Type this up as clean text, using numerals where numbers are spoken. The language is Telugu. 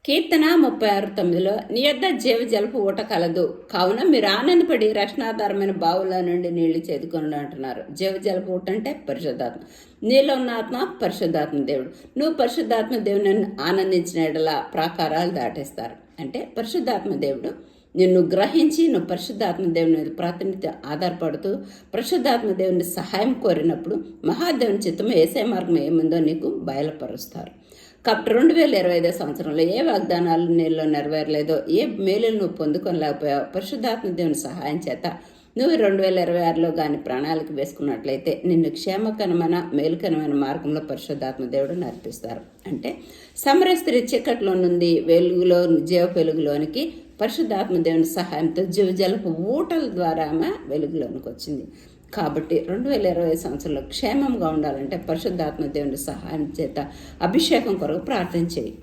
కీర్తన 36:9 నీ యొద్ద జీవజలపు ఊట కలదు, కావున మీరు ఆనందపడి రక్షణాధారమైన బావుల నుండి నీళ్లు చేదుకొని అంటున్నారు. జీవజలపు ఊట అంటే పరిశుద్ధాత్మ. నీలో ఉన్న ఆత్మ పరిశుద్ధాత్మ దేవుడు. నువ్వు పరిశుద్ధాత్మ దేవుని ఆనందించిన ఎడల ప్రాకారాలు దాటేస్తారు. అంటే పరిశుద్ధాత్మ దేవుడు నిన్ను గ్రహించి నువ్వు పరిశుద్ధాత్మ దేవుని మీద ప్రాతినిధ్యం ఆధారపడుతూ పరిశుద్ధాత్మ దేవుని సహాయం కోరినప్పుడు మహాదేవుని చిత్తం ఏసే మార్గం ఏముందో నీకు బయలుపరుస్తారు. కాబట్టి 2025 సంవత్సరంలో ఏ వాగ్దానాలు నీలో నెరవేరలేదో, ఏ మేలును నువ్వు పొందుకోలేకపోయావు, పరిశుద్ధాత్మ దేవుని సహాయం చేత నువ్వు 2026లో కానీ ప్రణాళిక వేసుకున్నట్లయితే నిన్ను క్షేమకరమైన మేలుకరమైన మార్గంలో పరిశుద్ధాత్మ దేవుడు నడిపిస్తారు. అంటే సమరయ స్త్రీ చీకట్లో నుండి వెలుగులో జీవ వెలుగులోనికి పరిశుద్ధాత్మ దేవుని సహాయంతో జీవజలపు ఊటల ద్వారా ఆమె వెలుగులోనికి వచ్చింది. కాబట్టి 2025 సంవత్సరంలో క్షేమంగా ఉండాలంటే పరిశుద్ధాత్మ దేవుని సహాయం చేత అభిషేకం కొరకు ప్రార్థన చేయి.